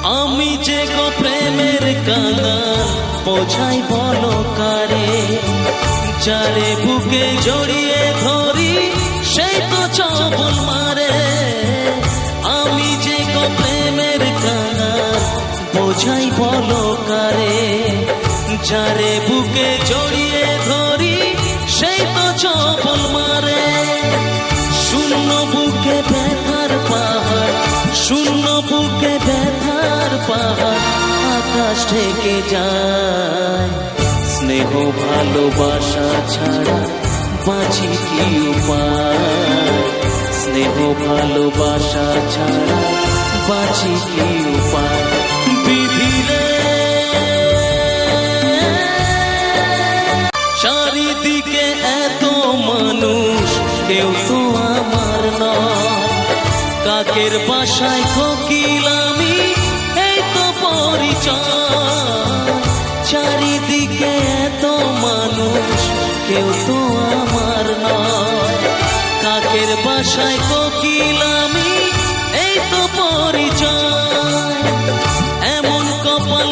আমি যে গো প্রেমের কাঙাল বোঝাই বলো কারে, যারে বুকে জড়িয়ে ধরি সেই তো চবল মারে। আমি যে গো প্রেমের কাঙাল বোঝাই বলো কারে, যারে বুকে জড়িয়ে ধরি সেই তো চবল মারে। শূন্য বুকে ব্যথার পাহাড়, শূন্য বুকে ব্যথার পাহাড় আকাশ ঢেকে যায়। স্নেহ ভালোবাসা ছাড়া বাঁচি কি উপায়, স্নেহ ভালোবাসা ছাড়া বাঁচি কি উপায়। বিধিরে চারিদিকে এত মানুষ কেউ তো আমার নয়, কাকের বাসায় কোকিল আমি এই তো পরিচয়। চারিদিকে এত মানুষ কেউ তো আমার নয়, কাকের বাসায় কোকিল আমি এই তো পরিচয়। এমন কপাল।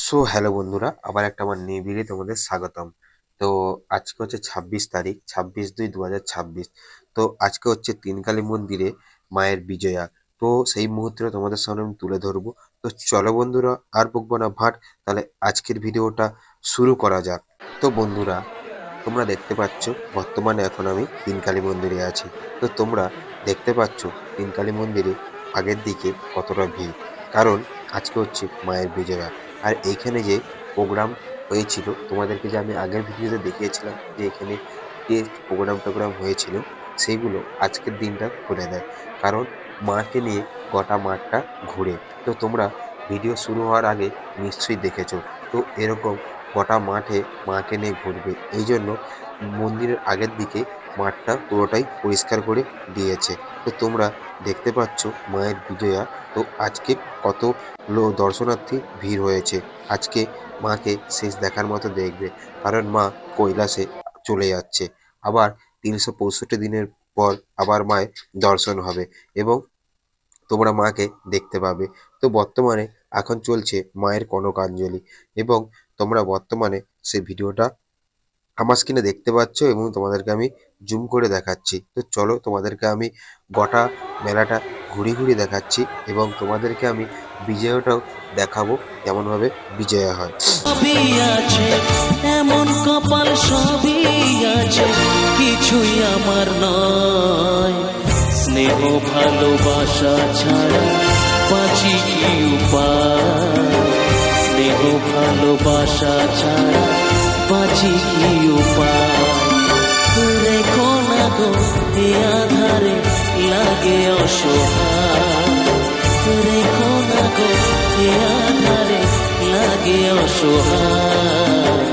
সো হ্যালো বন্ধুরা, আবার একটা আমার নিবিড়ে তোমাদের স্বাগতম। তো আজকে হচ্ছে 26 তারিখ, 26/2/2026। তো আজকে হচ্ছে তিনকালী মন্দিরে মায়ের বিজয়া। তো সেই মুহূর্তটা তোমাদের সামনে আমি তুলে ধরবো। তো চলো বন্ধুরা, আর বকবো না ভাট, তাহলে আজকের ভিডিওটা শুরু করা যাক। তো বন্ধুরা, তোমরা দেখতে পাচ্ছ বর্তমানে এখন আমি তিনকালী মন্দিরে আছি। তো তোমরা দেখতে পাচ্ছ তিনকালী মন্দিরে আগের দিকে কতটা ভিড়, কারণ আজকে হচ্ছে মায়ের বিজয়া। আর এইখানে যে প্রোগ্রাম হয়েছিল, তোমাদেরকে যে আমি আগের ভিডিওতে দেখিয়েছিলাম যে এখানে যে প্রোগ্রাম হয়েছিল, সেইগুলো আজকের দিনটা খুলে দেয়, কারণ মাকে নিয়ে গোটা মাঠটা ঘুরে। তো তোমরা ভিডিও শুরু হওয়ার আগে নিশ্চয়ই দেখেছো, তো এরকম গোটা মাঠে মাকে নিয়ে ঘুরবে, এই জন্য মন্দিরের আগের দিকে মাঠটা পুরোটাই পরিষ্কার করে দিয়েছে। তো তোমরা দেখতে পাচ্ছ মায়ের বিজয়া। তো আজকে কত দর্শনার্থী ভিড় হয়েছে, আজকে মাকে শেষ দেখার মতো দেখবে, কারণ মা কৈলাসে চলে যাচ্ছে। আবার 365 দিনের পর আবার মায়ের দর্শন হবে এবং তোমরা মাকে দেখতে পাবে। তো বর্তমানে এখন চলছে মায়ের কনকাঞ্জলি, এবং তোমরা বর্তমানে সেই ভিডিওটা আমার স্ক্রিনে দেখতে পাচ্ছ এবং তোমাদেরকে আমি জুম করে দেখাচ্ছি। তো চলো তোমাদেরকে আমি গোটা মেলাটা ঘুরে দেখাচ্ছি এবং তোমাদেরকে আমি বিজয়টাও দেখাবো কেমনভাবে বিজয়া হয়। সবই আছে, এমন কপাল সবই আছে, কিছুই আমার নয়। স্নেহ ভালোবাসা ছাড়া বাঁচি কি উপায়, স্নেহ ভালোবাসা ছাড়া বাঁচি কি উপায়। রেখো না গো এ আধারে লাগে অসহায়, রেখো না গো এ আধারে লাগে অসহায়।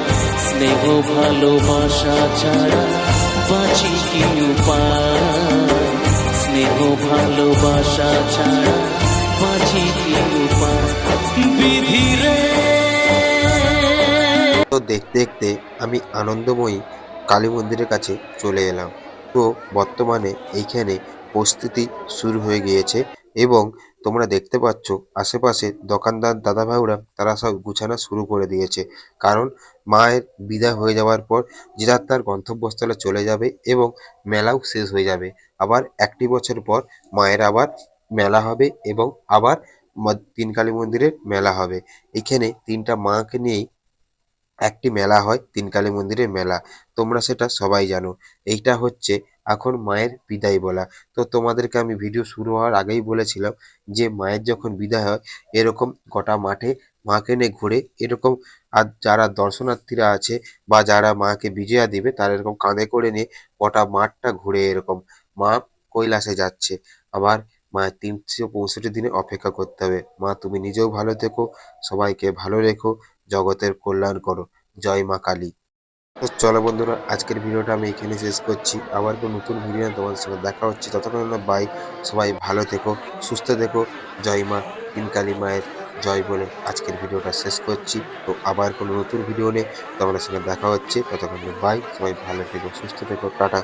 স্নেহ ভালোবাসা ছাড়া বাঁচি কি উপায়, স্নেহ ভালোবাসা ছাড়া বাঁচি কি উপায়। বিধিরে। তো দেখতে দেখতে আমি আনন্দময়ী কালী মন্দিরের কাছে চলে এলাম। তো বর্তমানে এইখানে প্রস্তুতি শুরু হয়ে গিয়েছে এবং তোমরা দেখতে পাচ্ছ আশেপাশে দোকানদার দাদা ভাইরা তারা সব গুছানো শুরু করে দিয়েছে, কারণ মায়ের বিদায় হয়ে যাওয়ার পর যে যার তার গন্তব্যস্থলে চলে যাবে এবং মেলাও শেষ হয়ে যাবে। আবার 1টি বছর পর মায়ের আবার মেলা হবে এবং আবার তিনকালী মন্দিরের মেলা হবে। এখানে 3টা মাকে নিয়েই একটি মেলা হয়, তিনকালী মন্দিরের মেলা। তোমরা সেটা সবাই জানো। এইটা হচ্ছে এখন মায়ের বিদায় বলা। তো তোমাদেরকে আমি ভিডিও শুরু হওয়ার আগেই বলেছিলাম যে মায়ের যখন বিদায় হয় এরকম গোটা মাঠে মাকে নিয়ে ঘুরে, এরকম আর যারা দর্শনার্থীরা আছে বা যারা মাকে বিজয়া দিবে তারা এরকম কাঁধে করে নিয়ে গোটা মাঠটা ঘুরে, এরকম মা কৈলাসে যাচ্ছে। আবার মায়ের 365 দিনে অপেক্ষা করতে হবে। মা তুমি নিজেও ভালো থেকো, সবাইকে ভালো রেখো, জগতের কল্যাণ করো। জয় মা কালী। তো চলো বন্ধুরা, আজকের ভিডিওটা আমি এখানে শেষ করছি। আবার কোনো নতুন ভিডিও তোমাদের সঙ্গে দেখা হচ্ছে, ততক্ষণ বাই। সবাই ভালো থেকো, সুস্থ থেকো। জয় মা তিনকালী মায়ের জয় বলে আজকের ভিডিওটা শেষ করছি। তো আবার কোনো নতুন ভিডিও নিয়ে তোমাদের সঙ্গে দেখা হচ্ছে, ততক্ষণ বাই। সবাই ভালো থেকো, সুস্থ থেকো, টাটা।